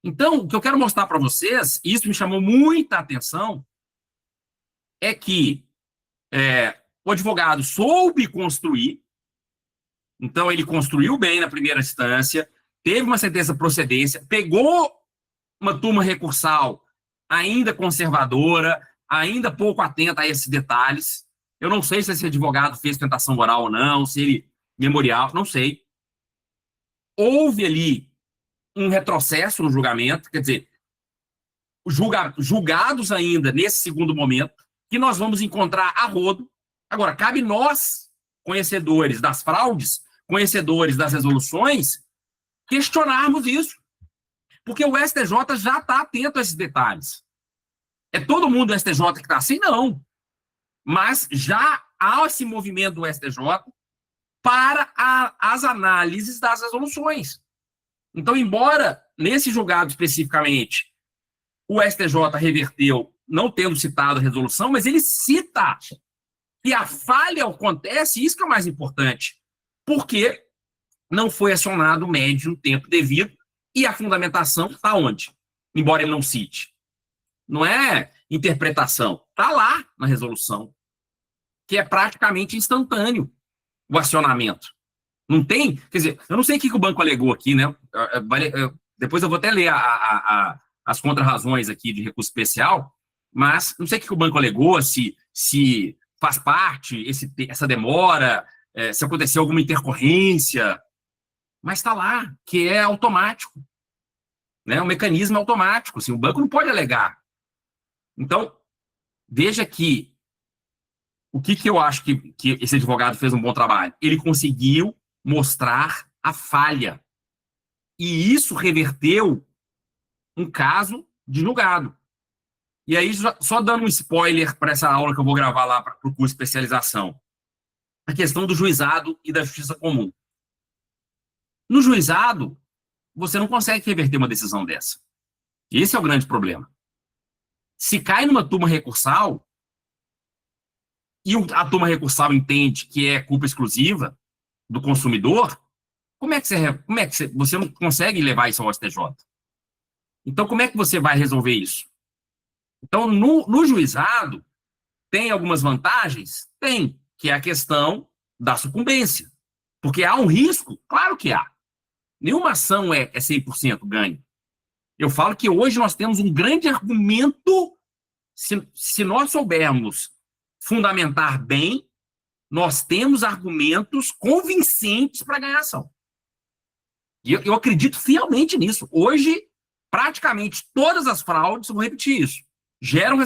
Então, o que eu quero mostrar para vocês, e isso me chamou muita atenção, é que o advogado soube construir, então ele construiu bem na primeira instância, teve uma sentença de procedência, pegou uma turma recursal ainda conservadora, ainda pouco atenta a esses detalhes. Eu não sei se esse advogado fez tentação oral ou não, se ele memorial, não sei. Houve ali um retrocesso no julgamento, quer dizer, julgados ainda nesse segundo momento, que nós vamos encontrar a rodo. Agora, cabe nós, conhecedores das fraudes, conhecedores das resoluções, questionarmos isso. Porque o STJ já está atento a esses detalhes. É todo mundo do STJ que está assim? Não. Mas já há esse movimento do STJ para as análises das resoluções. Então, embora nesse julgado especificamente o STJ reverteu, não tendo citado a resolução, mas ele cita que a falha acontece, isso que é o mais importante, porque não foi acionado o médio no tempo devido e a fundamentação está onde? Embora ele não cite. Não é interpretação, está lá na resolução, que é praticamente instantâneo o acionamento. Não tem, quer dizer, eu não sei o que o banco alegou aqui, né? Depois eu vou até ler as contrarrazões aqui de recurso especial, mas não sei o que o banco alegou, se faz parte essa demora, se aconteceu alguma intercorrência, mas está lá, que é automático, né? O mecanismo é automático, assim, o banco não pode alegar. Então, veja que o que eu acho que esse advogado fez um bom trabalho? Ele conseguiu mostrar a falha. E isso reverteu um caso de julgado. E aí, só dando um spoiler para essa aula que eu vou gravar lá para o curso de especialização, a questão do juizado e da justiça comum. No juizado, você não consegue reverter uma decisão dessa. Esse é o grande problema. Se cai numa turma recursal, e a turma recursal entende que é culpa exclusiva do consumidor, como é que você não consegue levar isso ao STJ? Então, como é que você vai resolver isso? Então, no juizado, tem algumas vantagens? Tem, que é a questão da sucumbência. Porque há um risco? Claro que há. Nenhuma ação é 100% ganho. Eu falo que hoje nós temos um grande argumento, se nós soubermos fundamentar bem, nós temos argumentos convincentes para ganhar ação. E eu acredito fielmente nisso. Hoje, praticamente todas as fraudes, vou repetir isso, geram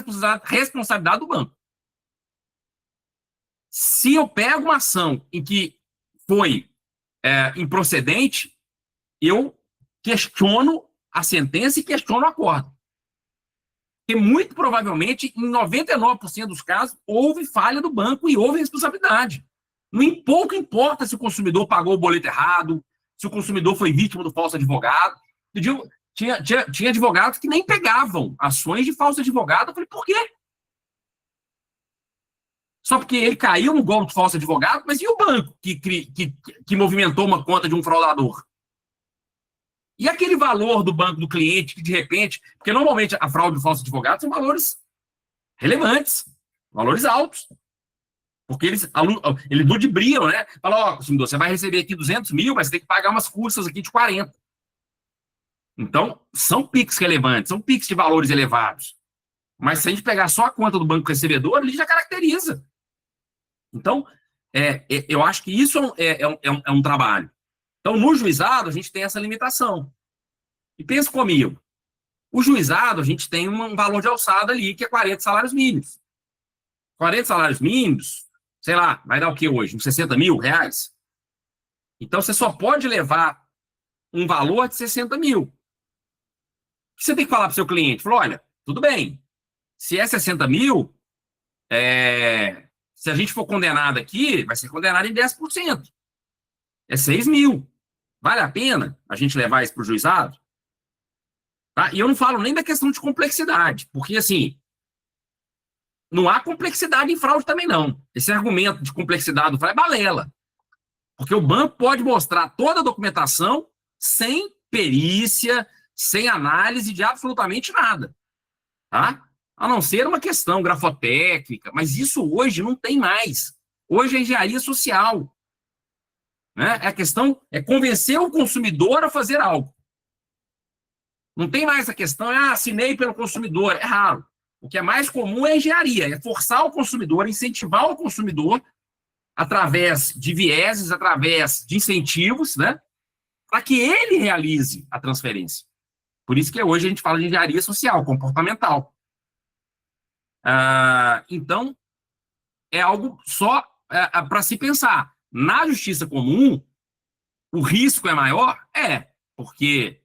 responsabilidade do banco. Se eu pego uma ação em que foi improcedente, eu questiono a sentença e questiono o acordo. Porque muito provavelmente, em 99% dos casos, houve falha do banco e houve responsabilidade. Pouco importa se o consumidor pagou o boleto errado, se o consumidor foi vítima do falso advogado. Tinha advogados que nem pegavam ações de falso advogado. Eu falei, por quê? Só porque ele caiu no golpe de falso advogado, mas e o banco que movimentou uma conta de um fraudador? E aquele valor do banco do cliente que, de repente, porque normalmente a fraude do falso advogado são valores relevantes, valores altos. Porque eles ludibriam, né? Falam, ó, consumidor, você vai receber aqui 200 mil, mas você tem que pagar umas custas aqui de 40. Então, são PIX relevantes, são PIX de valores elevados. Mas se a gente pegar só a conta do banco recebedor, ele já caracteriza. Então, eu acho que isso é um trabalho. Então, no juizado, a gente tem essa limitação. E pensa comigo, o juizado, a gente tem um valor de alçada ali, que é 40 salários mínimos. 40 salários mínimos, sei lá, vai dar o que hoje? Uns 60 mil reais? Então, você só pode levar um valor de 60 mil. O que você tem que falar para o seu cliente? Falou, olha, tudo bem, se é 60 mil, se a gente for condenado aqui, vai ser condenado em 10%. É 6 mil. Vale a pena a gente levar isso para o juizado? Tá? E eu não falo nem da questão de complexidade, porque, assim, não há complexidade em fraude também, não. Esse argumento de complexidade do fraude é balela. Porque o banco pode mostrar toda a documentação sem perícia, sem análise de absolutamente nada. Tá? A não ser uma questão grafotécnica, mas isso hoje não tem mais. Hoje é engenharia social. Né? A questão é convencer o consumidor a fazer algo. Não tem mais a questão, assinei pelo consumidor. É raro. O que é mais comum é a engenharia, é forçar o consumidor, incentivar o consumidor através de vieses, através de incentivos, né, para que ele realize a transferência. Por isso que hoje a gente fala de engenharia social, comportamental. Então, é algo só para se pensar. Na justiça comum, o risco é maior? Porque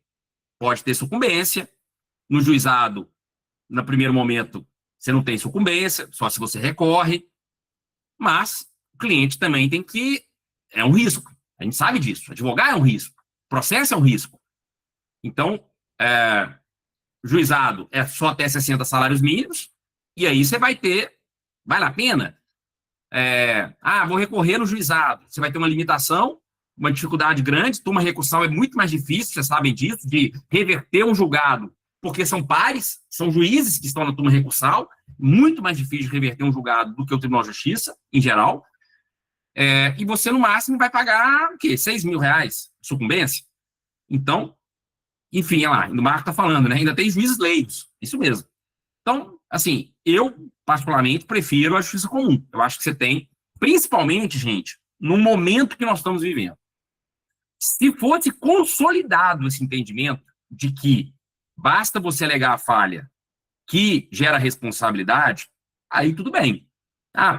pode ter sucumbência. No juizado, no primeiro momento, você não tem sucumbência, só se você recorre. Mas o cliente também tem que... É um risco. A gente sabe disso. Advogar é um risco. Processo é um risco. Então, juizado é só até 60 salários mínimos, e aí você vai ter, vale a pena? Vou recorrer no juizado. Você vai ter uma limitação, uma dificuldade grande, turma recursal é muito mais difícil, vocês sabem disso, de reverter um julgado, porque são pares, são juízes que estão na turma recursal, muito mais difícil de reverter um julgado do que o Tribunal de Justiça, em geral, e você, no máximo, vai pagar, o quê? R$ 6.000, sucumbência? Então, enfim, olha lá, o Marco está falando, né? Ainda tem juízes leigos, isso mesmo. Então, assim, eu, particularmente, prefiro a justiça comum. Eu acho que você tem, principalmente, gente, no momento que nós estamos vivendo. Se fosse consolidado esse entendimento de que basta você alegar a falha que gera responsabilidade, aí tudo bem.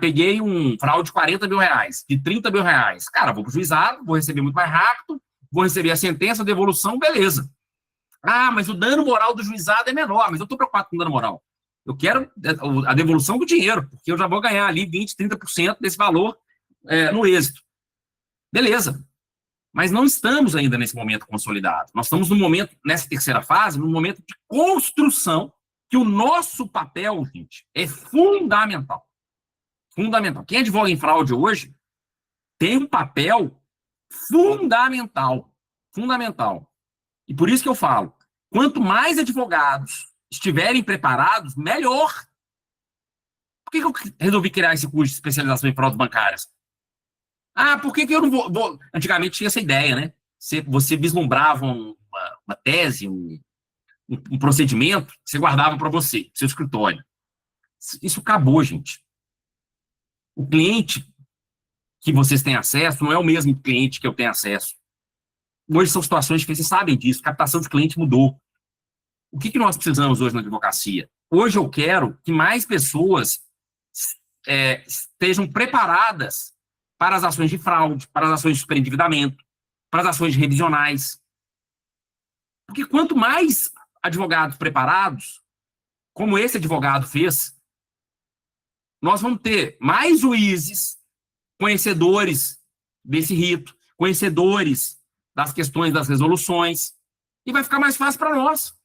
Peguei um fraude de R$ 40.000, de R$ 30.000. Cara, vou para o juizado, vou receber muito mais rápido, vou receber a sentença, a devolução, beleza. Mas o dano moral do juizado é menor, mas eu estou preocupado com o dano moral. Eu quero a devolução do dinheiro, porque eu já vou ganhar ali 20%, 30% desse valor no êxito. Beleza. Mas não estamos ainda nesse momento consolidado. Nós estamos no momento, nessa terceira fase, no momento de construção, que o nosso papel, gente, é fundamental. Fundamental. Quem advoga em fraude hoje tem um papel fundamental. Fundamental. E por isso que eu falo, quanto mais advogados estiverem preparados, melhor. Por que eu resolvi criar esse curso de especialização em fraudes bancárias? Por que eu não vou... Antigamente tinha essa ideia, né? Você vislumbrava uma tese, um procedimento, você guardava para você, seu escritório. Isso acabou, gente. O cliente que vocês têm acesso não é o mesmo cliente que eu tenho acesso. Hoje são situações que vocês sabem disso, captação de cliente mudou. O que nós precisamos hoje na advocacia? Hoje eu quero que mais pessoas estejam preparadas para as ações de fraude, para as ações de superendividamento, para as ações revisionais. Porque quanto mais advogados preparados, como esse advogado fez, nós vamos ter mais juízes conhecedores desse rito, conhecedores das questões das resoluções, e vai ficar mais fácil para nós.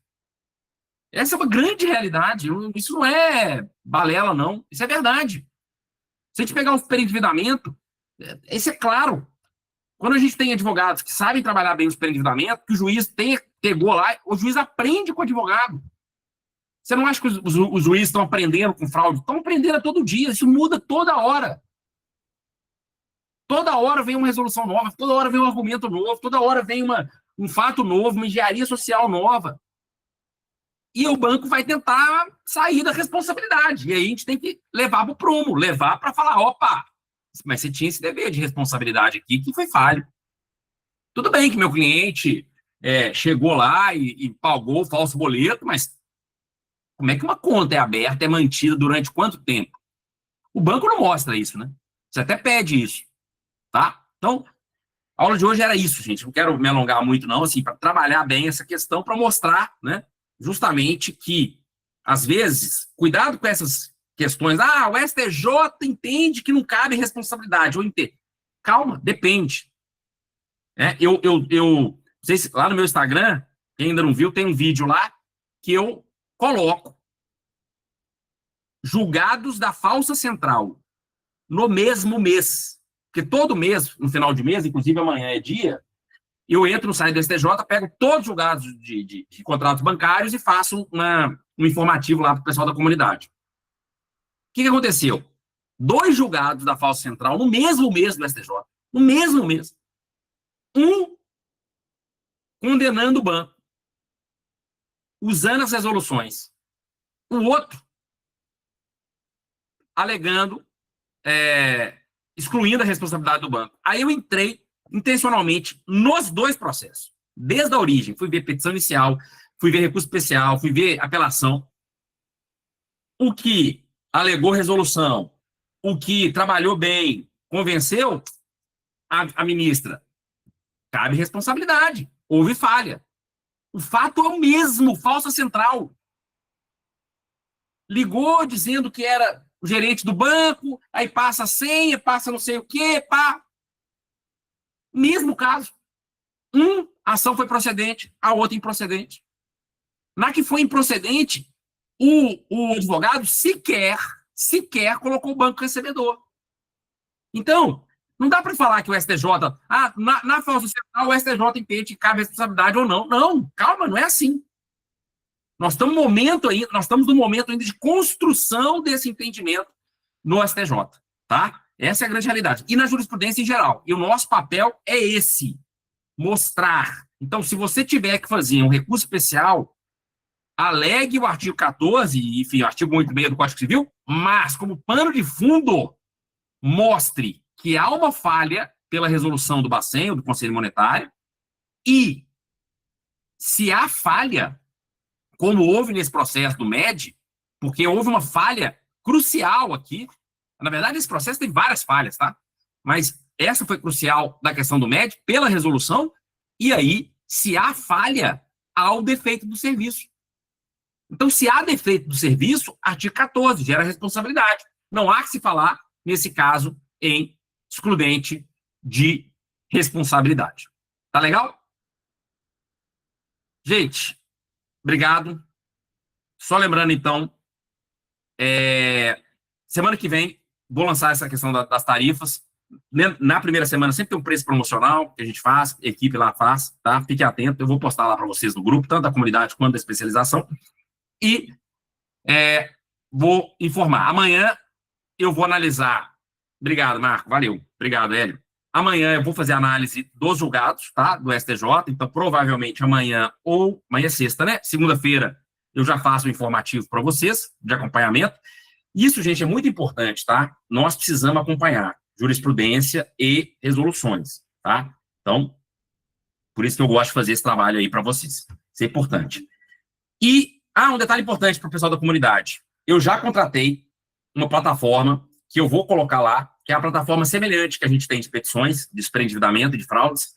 Essa é uma grande realidade. Isso não é balela, não. Isso é verdade. Se a gente pegar o superendividamento, isso é claro. Quando a gente tem advogados que sabem trabalhar bem o superendividamento, que o juiz pegou lá, o juiz aprende com o advogado. Você não acha que os juízes estão aprendendo com fraude? Estão aprendendo todo dia, isso muda toda hora. Toda hora vem uma resolução nova, toda hora vem um argumento novo, toda hora vem um fato novo, uma engenharia social nova. E o banco vai tentar sair da responsabilidade. E aí a gente tem que levar para o prumo, levar para falar, opa, mas você tinha esse dever de responsabilidade aqui que foi falho. Tudo bem que meu cliente chegou lá e pagou o falso boleto, mas como é que uma conta é aberta, é mantida durante quanto tempo? O banco não mostra isso, né? Você até pede isso, tá? Então, a aula de hoje era isso, gente. Não quero me alongar muito, não, assim, para trabalhar bem essa questão, para mostrar, né, justamente que, às vezes, cuidado com essas questões. O STJ entende que não cabe responsabilidade. Calma, depende. Não sei se lá no meu Instagram, quem ainda não viu, tem um vídeo lá que eu coloco julgados da falsa central no mesmo mês. Porque todo mês, no final de mês, inclusive amanhã é dia, eu entro no site do STJ, pego todos os julgados de contratos bancários e faço um informativo lá para o pessoal da comunidade. O que aconteceu? 2 julgados da falsa central no mesmo mês do STJ. No mesmo mês. Um condenando o banco, usando as resoluções. O outro alegando, excluindo a responsabilidade do banco. Aí eu entrei intencionalmente nos 2 processos, desde a origem. Fui ver petição inicial, fui ver recurso especial, fui ver apelação. O que alegou resolução, o que trabalhou bem, convenceu a ministra, cabe responsabilidade, houve falha. O fato é o mesmo, falsa central. Ligou dizendo que era o gerente do banco, aí passa a senha, passa não sei o quê, pá. Mesmo caso. A ação foi procedente, a outra improcedente. Na que foi improcedente, o advogado sequer colocou o banco recebedor. Então, não dá para falar que o STJ, na falsa central, o STJ entende que cabe responsabilidade ou não. Não, calma, não é assim. Nós estamos no momento ainda de construção desse entendimento no STJ, tá? Essa é a grande realidade. E na jurisprudência em geral. E o nosso papel é esse, mostrar. Então, se você tiver que fazer um recurso especial, alegue o artigo 14, enfim, o artigo 86 do Código Civil, mas, como pano de fundo, mostre que há uma falha pela resolução do Bacen, ou do Conselho Monetário, e se há falha, como houve nesse processo do MED, porque houve uma falha crucial aqui. Na verdade, esse processo tem várias falhas, tá? Mas essa foi crucial da questão do MED, pela resolução, e aí, se há falha, há o defeito do serviço. Então, se há defeito do serviço, artigo 14, gera responsabilidade. Não há que se falar, nesse caso, em excludente de responsabilidade. Tá legal? Gente, obrigado. Só lembrando, então, semana que vem, vou lançar essa questão das tarifas. Na primeira semana sempre tem um preço promocional que a gente faz, a equipe lá faz, tá? Fique atento, eu vou postar lá para vocês no grupo, tanto da comunidade quanto da especialização. E vou informar. Amanhã eu vou analisar. Obrigado, Marco. Valeu. Obrigado, Hélio. Amanhã eu vou fazer análise dos julgados, tá? Do STJ. Então, provavelmente amanhã é sexta, né? Segunda-feira eu já faço um informativo para vocês, de acompanhamento. Isso, gente, é muito importante, tá? Nós precisamos acompanhar jurisprudência e resoluções, tá? Então, por isso que eu gosto de fazer esse trabalho aí para vocês. Isso é importante. E, um detalhe importante para o pessoal da comunidade. Eu já contratei uma plataforma que eu vou colocar lá, que é a plataforma semelhante que a gente tem de petições, de superendividamento e de fraudes,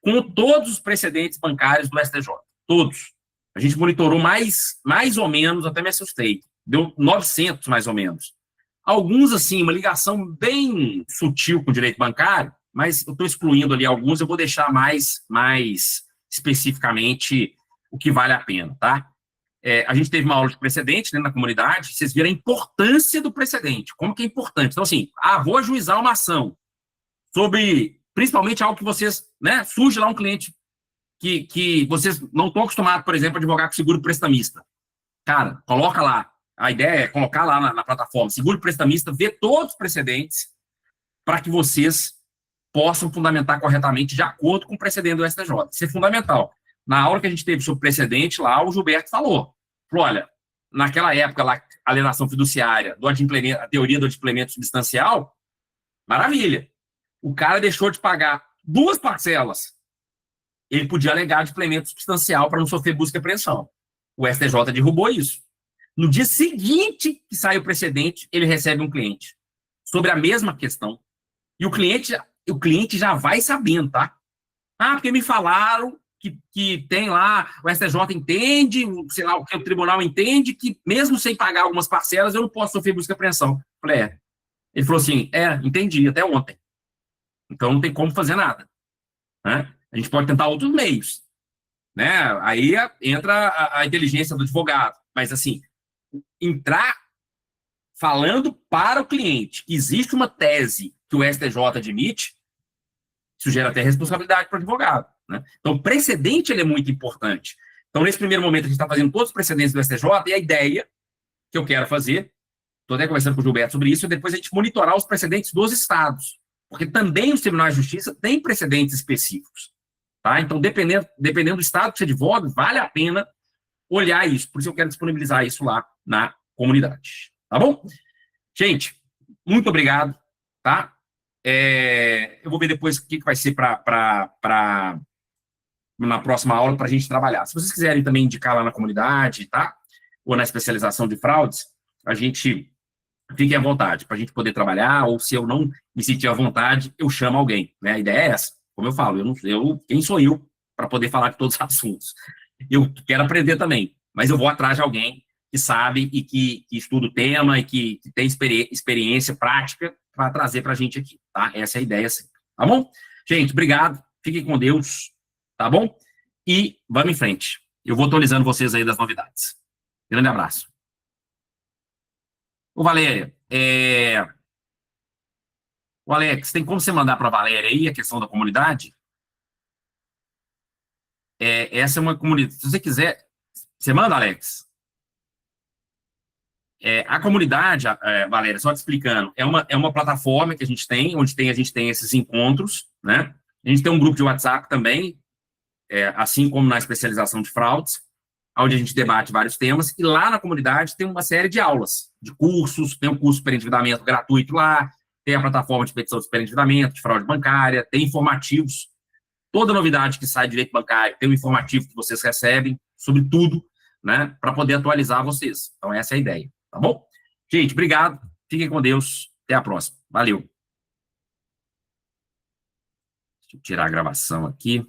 com todos os precedentes bancários do STJ. Todos. A gente monitorou mais ou menos, até me assustei. Deu 900, mais ou menos. Alguns, assim, uma ligação bem sutil com o direito bancário, mas eu estou excluindo ali alguns, eu vou deixar mais especificamente o que vale a pena, tá? A gente teve uma aula de precedente, né, na comunidade, vocês viram a importância do precedente, como que é importante. Então, assim, vou ajuizar uma ação sobre, principalmente, algo que vocês, né, surge lá um cliente que vocês não estão acostumados, por exemplo, a advogar com seguro prestamista. Cara, coloca lá. A ideia é colocar lá na plataforma seguro prestamista, ver todos os precedentes para que vocês possam fundamentar corretamente de acordo com o precedente do STJ. Isso é fundamental. Na aula que a gente teve sobre precedente, lá o Gilberto falou, olha, naquela época lá, a alienação fiduciária, a teoria do adimplemento substancial, maravilha. O cara deixou de pagar 2 parcelas. Ele podia alegar adimplemento substancial para não sofrer busca e apreensão. O STJ derrubou isso. No dia seguinte que sai o precedente, ele recebe um cliente sobre a mesma questão. E o cliente já vai sabendo, tá? Porque me falaram que tem lá, o STJ entende, sei lá, o tribunal entende que mesmo sem pagar algumas parcelas, eu não posso sofrer busca e apreensão. Falei, Ele falou assim, entendi, até ontem. Então não tem como fazer nada. Né? A gente pode tentar outros meios. Né? Aí entra a inteligência do advogado. Mas, assim, entrar falando para o cliente que existe uma tese que o STJ admite, isso gera até responsabilidade para o advogado. Né? Então, o precedente ele é muito importante. Então, nesse primeiro momento, a gente está fazendo todos os precedentes do STJ e a ideia que eu quero fazer, estou até conversando com o Gilberto sobre isso, é depois a gente monitorar os precedentes dos estados, porque também os tribunais de justiça têm precedentes específicos. Tá? Então, dependendo do estado que você advoga, vale a pena olhar isso. Por isso eu quero disponibilizar isso lá na comunidade. Tá bom? Gente, muito obrigado. Tá? Eu vou ver depois o que vai ser na próxima aula para a gente trabalhar. Se vocês quiserem também indicar lá na comunidade, tá? Ou na especialização de fraudes, a gente fique à vontade para a gente poder trabalhar, ou se eu não me sentir à vontade, eu chamo alguém. Né? A ideia é essa. Como eu falo, quem sou eu para poder falar de todos os assuntos? Eu quero aprender também, mas eu vou atrás de alguém que sabe e que estuda o tema e que tem experiência prática para trazer para a gente aqui, tá? Essa é a ideia, sim. Tá bom? Gente, obrigado. Fiquem com Deus. Tá bom? E vamos em frente. Eu vou atualizando vocês aí das novidades. Grande abraço. Ô, Valéria, o Alex, tem como você mandar para a Valéria aí a questão da comunidade? Essa é uma comunidade. Se você quiser, você manda, Alex? A comunidade, Valéria, só te explicando, é uma plataforma que a gente tem, onde a gente tem esses encontros, né? A gente tem um grupo de WhatsApp também, assim como na especialização de fraudes, onde a gente debate vários temas, e lá na comunidade tem uma série de aulas, de cursos, tem um curso de superendividamento gratuito lá, tem a plataforma de petição de superendividamento, de fraude bancária, tem informativos, toda novidade que sai de direito bancário, tem um informativo que vocês recebem sobre tudo, né, para poder atualizar vocês. Então, essa é a ideia, tá bom? Gente, obrigado, fiquem com Deus, até a próxima. Valeu. Deixa eu tirar a gravação aqui.